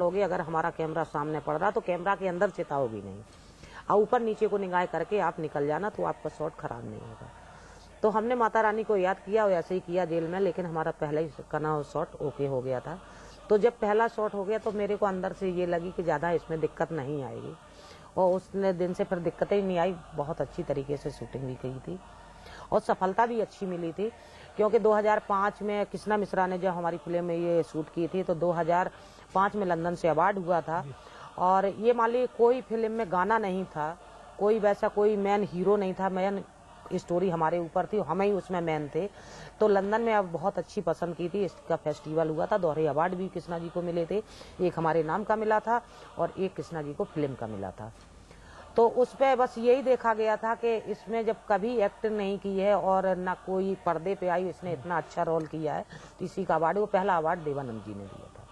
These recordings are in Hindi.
होगी, अगर हमारा कैमरा सामने पड़ रहा तो कैमरा के अंदर चेताओगी नहीं, और ऊपर नीचे को निगाह करके आप निकल जाना, तो आपका शॉट खराब नहीं होगा। तो हमने माता रानी को याद किया और ऐसे ही किया जेल में, लेकिन हमारा पहला ही करना शॉट ओके हो गया था। तो जब पहला शॉट हो गया तो मेरे को अंदर से ये लगी कि ज़्यादा इसमें दिक्कत नहीं आएगी, और उस दिन से फिर दिक्कतें ही नहीं आई। बहुत अच्छी तरीके से शूटिंग भी की थी और सफलता भी अच्छी मिली थी, क्योंकि 2005 में कृष्णा मिश्रा ने जब हमारी फिल्म में ये शूट की थी तो 2005 में लंदन से अवार्ड हुआ था। और ये मान लीजिए कोई फिल्म में गाना नहीं था, कोई वैसा कोई मैन हीरो नहीं था, मैन स्टोरी हमारे ऊपर थी, हम ही उसमें मैन थे। तो लंदन में अब बहुत अच्छी पसंद की थी, इसका फेस्टिवल हुआ था, दोहरे अवार्ड भी कृष्णा जी को मिले थे, एक हमारे नाम का मिला था और एक कृष्णा जी को फिल्म का मिला था। तो उस पर बस यही देखा गया था कि इसमें जब कभी एक्टिंग नहीं की है और ना कोई पर्दे पे आई, इसने इतना अच्छा रोल किया है, तो इसी का अवार्ड, वो पहला अवार्ड देवानंद जी ने दिया था।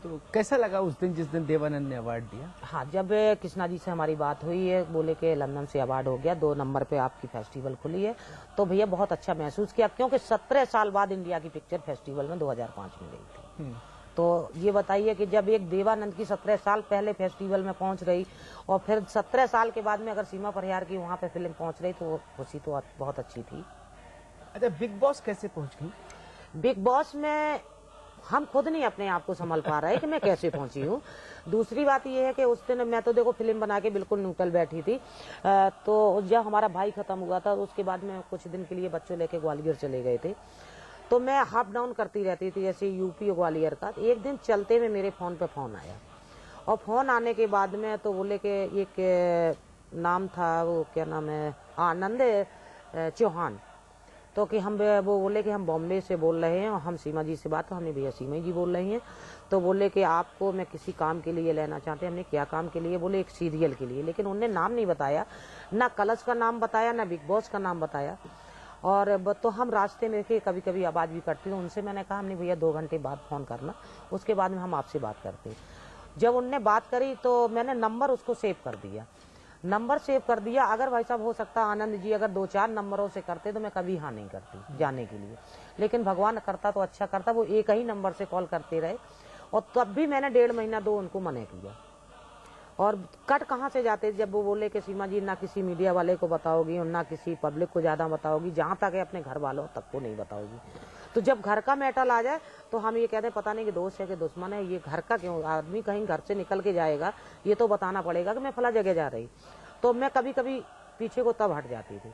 तो कैसा लगा उस दिन जिस दिन देवानंद ने अवार्ड दिया? हाँ, जब कृष्णा जी से हमारी बात हुई है, बोले कि लंदन से अवार्ड हो गया, 2 नंबर पे आपकी फेस्टिवल खुली है, तो भैया बहुत अच्छा महसूस किया, क्योंकि 17 साल बाद इंडिया की पिक्चर फेस्टिवल में 2005 में गई थी। तो ये बताइए कि जब एक देवानंद की 17 साल पहले फेस्टिवल में पहुंच रही और फिर 17 साल के बाद में अगर सीमा परिहार की वहां पे फिल्म पहुंच रही, तो खुशी तो बहुत अच्छी थी। अच्छा, बिग बॉस कैसे पहुंच गई? बिग बॉस में हम खुद नहीं अपने आप को संभाल पा रहे कि मैं कैसे पहुंची हूँ। दूसरी बात यह है कि उस दिन मैं तो देखो फिल्म बना के बिल्कुल न्यूट्रल बैठी थी, तो जब हमारा भाई खत्म हुआ था उसके बाद में कुछ दिन के लिए बच्चों लेके ग्वालियर चले गए थे, तो मैं हाफ डाउन करती रहती थी, जैसे यूपी और ग्वालियर का। एक दिन चलते में मेरे फोन पे फोन आया, और फोन आने के बाद में तो बोले कि एक नाम था, वो क्या नाम है, आनंद चौहान, तो कि हम वो बोले कि हम बॉम्बे से बोल रहे हैं और हम सीमा जी से बात, तो हमने भैया सीमा जी बोल रही हैं, तो बोले कि आपको मैं किसी काम के लिए लेना चाहते हैं। हमने क्या काम के लिए? बोले एक सीरियल के लिए, लेकिन उन्होंने नाम नहीं बताया, ना कलश का नाम बताया, ना बिग बॉस का नाम बताया। और तो हम रास्ते में के कभी कभी आवाज़ भी करती हूँ, उनसे मैंने कहा हमने भैया 2 घंटे बाद फ़ोन करना, उसके बाद में हम आपसे बात करते। जब उनने बात करी तो मैंने नंबर उसको सेव कर दिया, नंबर सेव कर दिया। अगर भाई साहब हो सकता आनंद जी अगर 2-4 नंबरों से करते तो मैं कभी हाँ नहीं करती जाने के लिए, लेकिन भगवान करता तो अच्छा करता, वो एक ही नंबर से कॉल करते रहे, और तब भी मैंने 1.5 महीना 2 उनको मना किया। और कट कहाँ से जाते, जब वो बोले कि सीमा जी ना किसी मीडिया वाले को बताओगी और ना किसी पब्लिक को ज़्यादा बताओगी, जहाँ तक है अपने घर वालों तक को नहीं बताओगी। तो जब घर का मैटर आ जाए तो हम ये कहते हैं पता नहीं कि दोस्त है कि दुश्मन है, ये घर का क्यों, आदमी कहीं घर से निकल के जाएगा ये तो बताना पड़ेगा कि मैं फला जगह जा रही। तो मैं कभी कभी पीछे को तब हट जाती थी।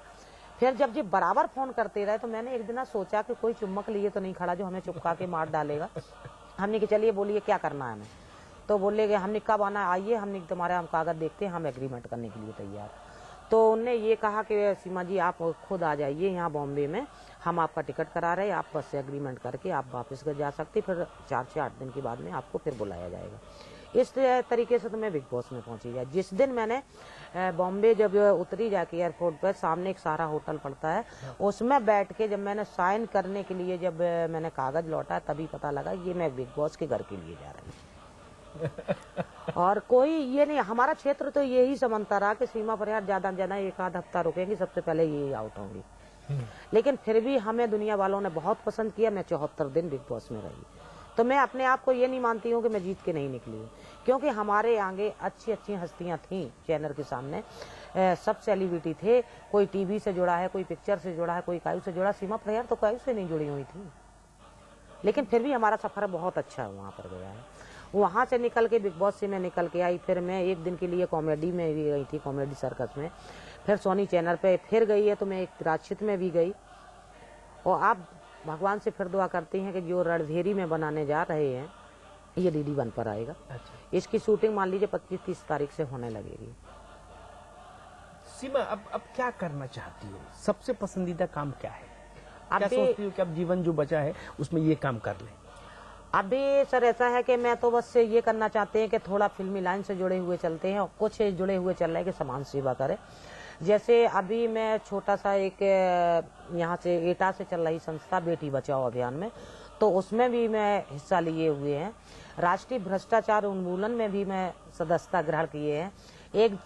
फिर जब ये बराबर फोन करते रहे तो मैंने एक दिन सोचा कि कोई चुम्बक लिए तो नहीं खड़ा जो हमें चुपका के मार डालेगा। हमने कि चलिए बोलिए क्या करना है हमें, तो बोले कि हमने कब आना, आइए हमने तुम्हारे हम कागज देखते हैं, हम एग्रीमेंट करने के लिए तैयार। तो उनने ये कहा कि सीमा जी आप खुद आ जाइए यहाँ बॉम्बे में, हम आपका टिकट करा रहे हैं, आप बस से एग्रीमेंट करके आप वापस घर जा सकते, फिर 4 से 8 दिन के बाद में आपको फिर बुलाया जाएगा। इस तरीके से तो मैं बिग बॉस में पहुंची गया। जिस दिन मैंने बॉम्बे जब उतरी जाके एयरपोर्ट पर, सामने एक सारा होटल पड़ता है, उसमें बैठ के जब मैंने साइन करने के लिए जब मैंने कागज लौटा, तभी पता लगा ये मैं बिग बॉस के घर के लिए जा रही हूँ। और कोई ये नहीं, हमारा क्षेत्र तो यही समझता रहा कि सीमा परिहार ज्यादा से ज्यादा 1 आध हफ्ता रुकेंगी, सबसे पहले यही आउट होंगी। लेकिन फिर भी हमें दुनिया वालों ने बहुत पसंद किया, मैं 74 दिन बिग बॉस में रही। तो मैं अपने आप को ये नहीं मानती हूँ कि मैं जीत के नहीं निकली हूँ, क्योंकि हमारे आगे अच्छी अच्छी हस्तियां थीं चैनल के सामने, सब सेलिब्रिटी थे, कोई टीवी से जुड़ा है, कोई पिक्चर से जुड़ा है, कोई कायु से जुड़ा। सीमा परिहार तो कायु से नहीं जुड़ी हुई थी, लेकिन फिर भी हमारा सफर बहुत अच्छा वहाँ पर गया है। वहाँ से निकल के बिग बॉस से मैं निकल के आई, फिर मैं एक दिन के लिए कॉमेडी में भी गई थी, कॉमेडी सर्कस में, फिर सोनी चैनल पे फिर गई है, तो मैं एक राजचित में भी गई। और आप भगवान से फिर दुआ करती हैं कि जो रणधेरी में बनाने जा रहे हैं ये DD1 पर आएगा। अच्छा। इसकी शूटिंग मान लीजिए 25-30 तारीख से होने लगेगी। सीमा अब क्या करना चाहती हो? सबसे पसंदीदा काम क्या है? क्या सोचती हो कि अब जीवन जो बचा है उसमें ये काम कर ले? अभी सर ऐसा है कि मैं तो बस ये करना चाहते हैं कि थोड़ा फिल्मी लाइन से जुड़े हुए चलते हैं और कुछ जुड़े हुए चल रहे हैं कि समाज सेवा करें। जैसे अभी मैं छोटा सा एक यहाँ से एटा से चल रही संस्था बेटी बचाओ अभियान में, तो उसमें भी मैं हिस्सा लिए हुए हैं। राष्ट्रीय भ्रष्टाचार उन्मूलन में भी मैं सदस्यता ग्रहण किए हैं। एक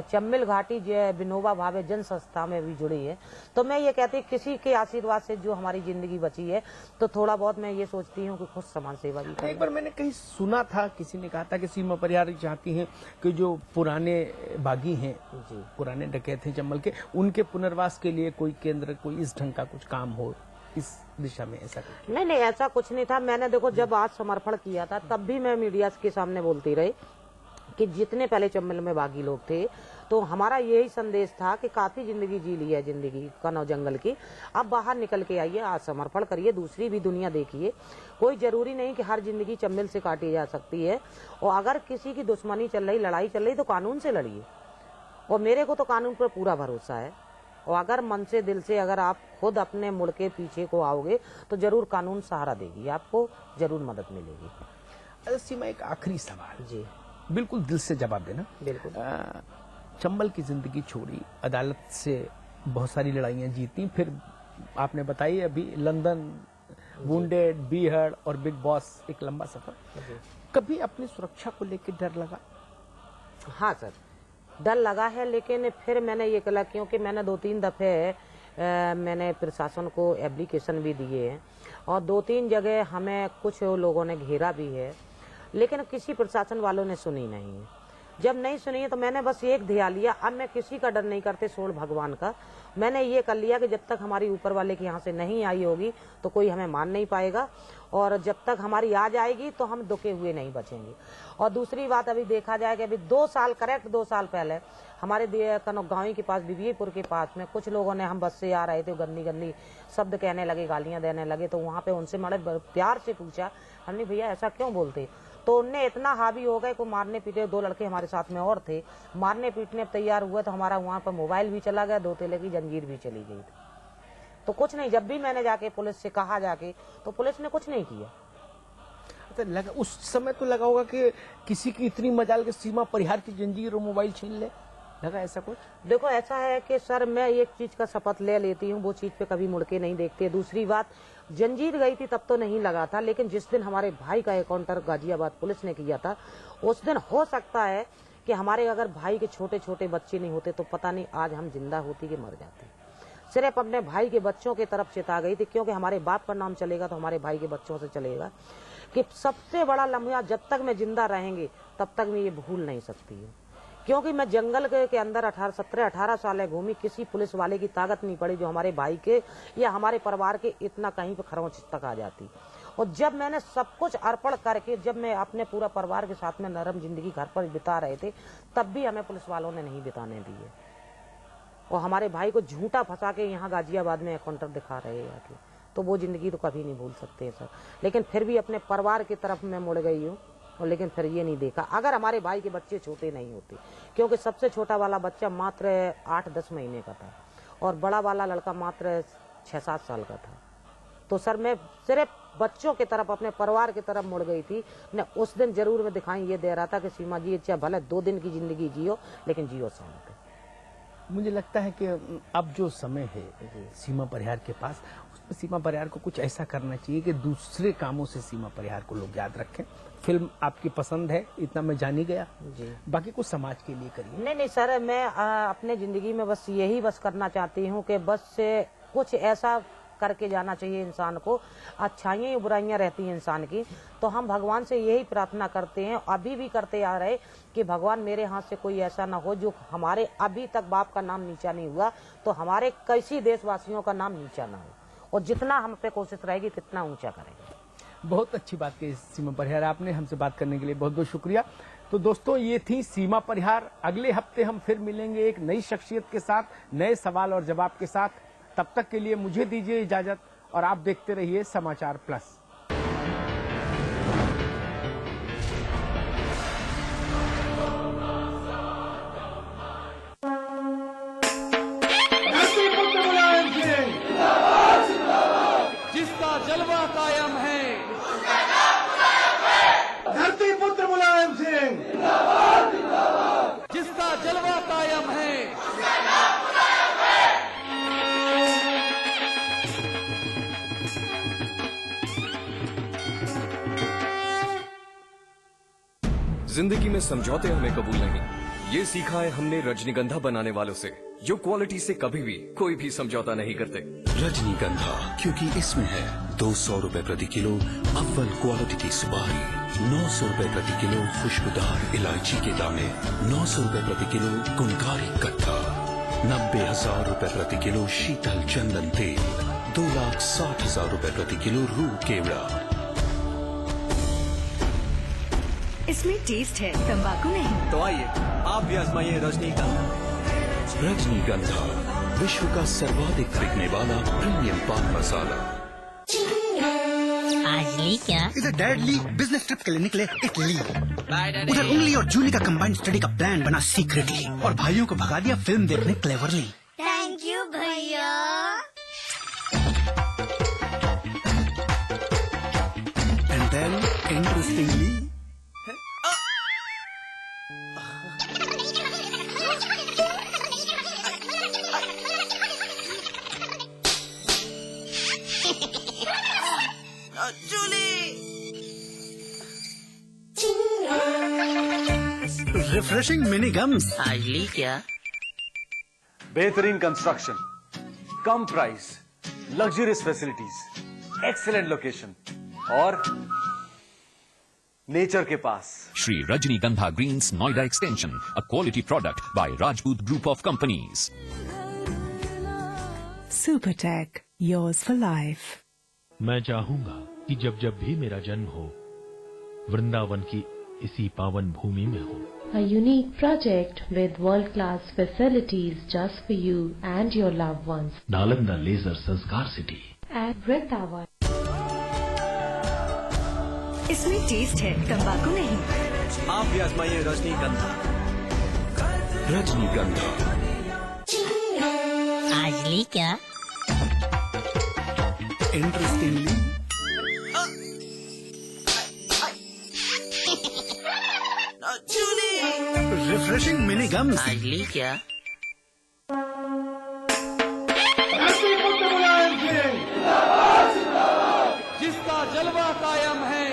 चम्बिल घाटी जो है विनोबा भावे जन संस्था में भी जुड़ी है। तो मैं ये कहती हूँ किसी के आशीर्वाद से जो हमारी जिंदगी बची है, तो थोड़ा बहुत मैं ये सोचती हूँ कि खुद समाज सेवा भी करूं। एक बार मैंने कहीं सुना था, किसी ने कहा था कि सीमा परिहार चाहती हैं कि जो पुराने बागी हैं, पुराने डकैत हैं चंबल के, उनके पुनर्वास के लिए कोई केंद्र, कोई इस ढंग का कुछ काम हो इस दिशा में, ऐसा कुछ? नहीं, ऐसा कुछ नहीं था। मैंने देखो जब आज समर्पण किया था तब भी मैं मीडिया के सामने बोलती रही कि जितने पहले चंबल में बागी लोग थे, तो हमारा यही संदेश था कि काफी जिंदगी जी ली है, जिंदगी कनौ जंगल की, अब बाहर निकल के आइए, आज समर्पण करिए, दूसरी भी दुनिया देखिए। कोई जरूरी नहीं कि हर जिंदगी चंबल से काटी जा सकती है। और अगर किसी की दुश्मनी चल रही, लड़ाई चल रही, तो कानून से लड़िए। और मेरे को तो कानून पर पूरा भरोसा है। और अगर मन से, दिल से अगर आप खुद अपने मुड़ के पीछे को आओगे तो जरूर कानून सहारा देगी, आपको जरूर मदद मिलेगी। अच्छा सीमा, एक आखिरी सवाल जी, बिल्कुल दिल से जवाब देना। बिल्कुल। चंबल की जिंदगी छोड़ी, अदालत से बहुत सारी लड़ाइयां जीती, फिर आपने बताई अभी लंदन, वुंडेड, बीहड़ और बिग बॉस, एक लंबा सफर। कभी अपनी सुरक्षा को लेकर डर लगा? हाँ सर, डर लगा है, लेकिन फिर मैंने ये कहा, क्योंकि मैंने 2-3 दफे मैंने प्रशासन को एप्लीकेशन भी दिए हैं और 2-3 जगह हमें कुछ लोगों ने घेरा भी है, लेकिन किसी प्रशासन वालों ने सुनी नहीं है। जब नहीं सुनी है तो मैंने बस एक ध्यान लिया, अब मैं किसी का डर नहीं करते, छोड़ भगवान का। मैंने ये कर लिया कि जब तक हमारी ऊपर वाले के यहाँ से नहीं आई होगी तो कोई हमें मान नहीं पाएगा, और जब तक हमारी आ जाएगी तो हम दुखे हुए नहीं बचेंगे। और दूसरी बात, अभी देखा जाए कि अभी 2 साल, करेक्ट 2 साल पहले हमारे गाँव के पास, बीबीपुर के पास में कुछ लोगों ने, हम बस से आ रहे थे, गंदी गंदी शब्द कहने लगे, गालियां देने लगे। तो वहाँ पे उनसे बड़े प्यार से पूछा हमने, भैया ऐसा क्यों बोलते? तो उनने इतना हावी हो गए को मारने पीटे। 2 लड़के हमारे साथ में और थे, मारने पीटने तैयार हुए। तो हमारा वहाँ पर मोबाइल भी चला गया, 2 तोले की जंजीर भी चली गई थी। तो कुछ नहीं, जब भी मैंने जाके पुलिस से कहा जाके, तो पुलिस ने कुछ नहीं किया। अच्छा लगा, उस समय तो लगा होगा कि किसी की इतनी मजाल के सीमा परिहार की जंजीर और मोबाइल छीन ले, लगा ऐसा कुछ? देखो ऐसा है कि सर, मैं एक चीज का शपथ ले लेती हूँ, वो चीज पे कभी मुड़ के नहीं देखते। दूसरी बात, जंजीर गई थी तब तो नहीं लगा था, लेकिन जिस दिन हमारे भाई का एनकाउंटर गाजियाबाद पुलिस ने किया था, उस दिन हो सकता है कि हमारे अगर भाई के छोटे छोटे बच्चे नहीं होते तो पता नहीं आज हम जिंदा होती कि मर जाते। सिर्फ अपने भाई के बच्चों की तरफ चिता गई थी, क्योंकि हमारे बाप का नाम चलेगा तो हमारे भाई के बच्चों से चलेगा। कि सबसे बड़ा लम्हा, जब तक मैं जिंदा रहेंगे तब तक मैं ये भूल नहीं सकती हूँ। क्योंकि मैं जंगल के अंदर 17-18 साल घूमी, किसी पुलिस वाले की ताकत नहीं पड़ी जो हमारे भाई के या हमारे परिवार के इतना कहीं पे खरोंच तक आ जाती। और जब मैंने सब कुछ अर्पण करके, जब मैं अपने पूरा परिवार के साथ में नरम जिंदगी घर पर बिता रहे थे, तब भी हमें पुलिस वालों ने नहीं बिताने दिए। और हमारे भाई को झूठा फंसा के यहाँ गाजियाबाद में एनकाउंटर दिखा रहे हैं आके, तो वो जिंदगी तो कभी नहीं भूल सकते सर। लेकिन फिर भी अपने परिवार की तरफ मैं मुड़ गई हूँ, और लेकिन फिर ये नहीं देखा, अगर हमारे भाई के बच्चे छोटे नहीं होते, क्योंकि सबसे छोटा वाला बच्चा मात्र 8-10 महीने का था और बड़ा वाला लड़का मात्र 6-7 साल का था। तो सर मैं सिर्फ बच्चों की तरफ, अपने परिवार की तरफ मुड़ गई थी। न उस दिन जरूर मैं दिखाई ये दे रहा था कि सीमा जी, अच्छा भले 2 दिन की जिंदगी जियो, लेकिन जियो शांत। मुझे लगता है कि अब जो समय है सीमा परिहार के पास, उसमें सीमा परिहार को कुछ ऐसा करना चाहिए कि दूसरे कामों से सीमा परिहार को लोग याद रखें। फिल्म आपकी पसंद है, इतना मैं जान ही गया जी, बाकी कुछ समाज के लिए करिए। नहीं सर, मैं अपने जिंदगी में बस यही करना चाहती हूँ कि बस से कुछ ऐसा करके जाना चाहिए इंसान को। अच्छाइयाँ बुराइयाँ रहती हैं इंसान की, तो हम भगवान से यही प्रार्थना करते हैं, अभी भी करते आ रहे, कि भगवान मेरे हाथ से कोई ऐसा ना हो जो हमारे अभी तक बाप का नाम नीचा नहीं हुआ, तो हमारे किसी देशवासियों का नाम नीचा ना हो, और जितना हम पे कोशिश रहेगी तितना ऊंचा करेंगे। बहुत अच्छी बात कही सीमा परिहार आपने, हमसे बात करने के लिए बहुत बहुत शुक्रिया। तो दोस्तों, ये थी सीमा परिहार। अगले हफ्ते हम फिर मिलेंगे एक नई शख्सियत के साथ, नए सवाल और जवाब के साथ। तब तक के लिए मुझे दीजिए इजाजत और आप देखते रहिए समाचार प्लस। जिसका जलवा कायम है, धरती पुत्र मुलायम सिंह, जिसका जलवा कायम है, जिंदगी में समझौते हमें कबूल नहीं, ये सीखा है हमने रजनीगंधा बनाने वालों से, जो क्वालिटी से कभी भी कोई भी समझौता नहीं करते। रजनीगंधा, क्योंकि इसमें है 200 रुपए प्रति किलो अव्वल क्वालिटी की सुपारी, 900 रुपए प्रति किलो खुशबूदार इलायची के दाने, 900 रुपए प्रति किलो गुणकारी कट्टा, 90,000 रुपए प्रति किलो शीतल चंदन तेल, 2,60,000 रुपए प्रति किलो रूह केवड़ा। इसमें टेस्ट है, तंबाकू नहीं। तो आइए आप भी आजमाइए रजनीगंधा। रजनीगंधा, विश्व का सर्वाधिक बिकने वाला प्रीमियम पान मसाला। आज ली क्या? इधर डैड ली बिजनेस ट्रिप के लिए निकले इटली, उधर उंगली और जूली का कंबाइंड स्टडी का प्लान बना सीक्रेटली, और भाइयों को भगा दिया फिल्म देखने क्लेवरली। थैंक यू भैया। And then interestingly refreshing mini gums. आज ली क्या? बेहतरीन कंस्ट्रक्शन, कम price, luxurious facilities, excellent location और नेचर के पास। Shri Rajnigandha Greens Noida Extension, a quality product by Rajput Group of Companies. Supertech, yours for life. मैं चाहूंगा कि जब जब भी मेरा जन्म हो, वृंदावन की इसी पावन भूमि में हो। A unique project with world-class facilities just for you and your loved ones. Nalanda leisure Sanskar city At Vrindavan. इसमें टेस्ट है, तंबाकू नहीं। आप भी आजमाइए रजनीगंधा। रजनीगंधा, आज ली क्या? Interestingly refreshing mini gums. आज ली क्या? धरती पुत्र मुलायम सिंह, जिसका जलवा कायम है,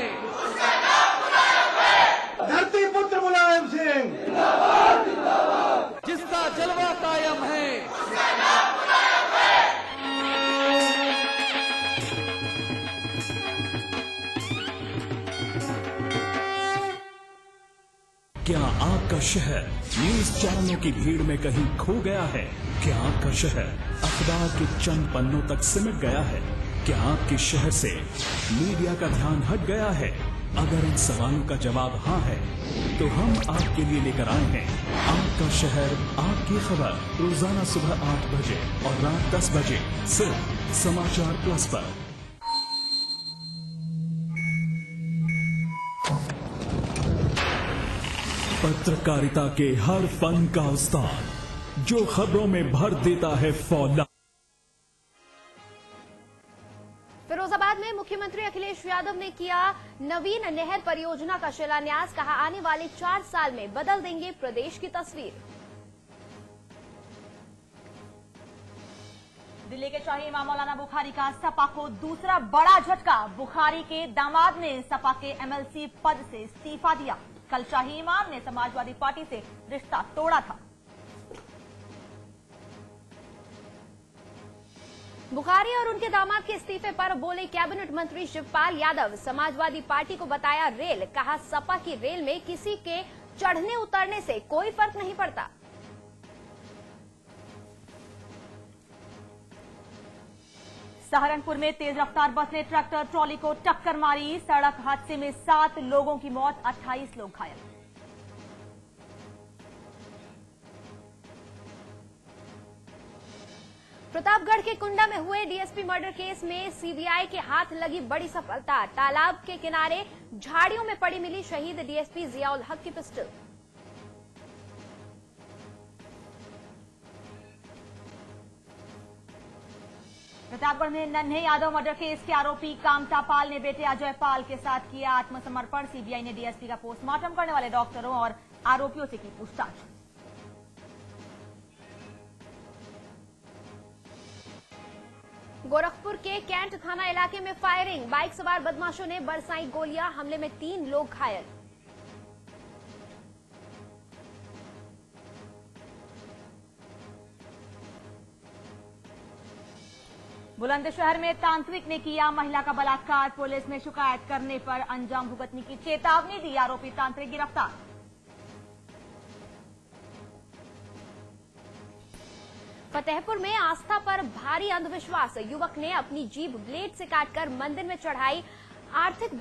धरती पुत्र मुलायम सिंह, जिसका जलवा कायम है। क्या आपका शहर न्यूज चैनलों की भीड़ में कहीं खो गया है? क्या आपका शहर अखबार के चंद पन्नों तक सिमट गया है? क्या आपके शहर से मीडिया का ध्यान हट गया है? अगर इन सवालों का जवाब हाँ है, तो हम आपके लिए लेकर आए हैं आपका शहर, आपकी खबर, रोजाना सुबह 8 बजे और रात 10 बजे सिर्फ समाचार प्लस पर। पत्रकारिता के हर फन का उस्ताद, जो खबरों में भर देता है फौला। फिरोजाबाद में मुख्यमंत्री अखिलेश यादव ने किया नवीन नहर परियोजना का शिलान्यास। कहा आने वाले 4 साल में बदल देंगे प्रदेश की तस्वीर। दिल्ली के शाही इमाम मौलाना बुखारी का सपा को दूसरा बड़ा झटका। बुखारी के दामाद ने सपा के एमएलसी पद से इस्तीफा दिया। कल शाही इमाम ने समाजवादी पार्टी से रिश्ता तोड़ा था। बुखारी और उनके दामाद के इस्तीफे पर बोले कैबिनेट मंत्री शिवपाल यादव। समाजवादी पार्टी को बताया रेल। कहा सपा की रेल में किसी के चढ़ने उतरने से कोई फर्क नहीं पड़ता। सहारनपुर में तेज रफ्तार बस ने ट्रैक्टर ट्रॉली को टक्कर मारी। सड़क हादसे में 7 लोगों की मौत, 28 लोग घायल। प्रतापगढ़ के कुंडा में हुए डीएसपी मर्डर केस में सीबीआई के हाथ लगी बड़ी सफलता। तालाब के किनारे झाड़ियों में पड़ी मिली शहीद डीएसपी जियाउल हक की पिस्टल। प्रतापगढ़ में नन्हे यादव मर्डर केस के आरोपी कामता पाल ने बेटे अजय पाल के साथ किया आत्मसमर्पण। सीबीआई ने डीएसपी का पोस्टमार्टम करने वाले डॉक्टरों और आरोपियों से की पूछताछ। गोरखपुर के कैंट थाना इलाके में फायरिंग। बाइक सवार बदमाशों ने बरसाई गोलियां। हमले में 3 लोग घायल। बुलंदशहर में तांत्रिक ने किया महिला का बलात्कार, पुलिस ने शिकायत करने पर अंजाम भुगतने की चेतावनी दी, आरोपी तांत्रिक गिरफ्तार। फतेहपुर में आस्था पर भारी अंधविश्वास, युवक ने अपनी जीभ ब्लेड से काटकर मंदिर में चढ़ाई, आर्थिक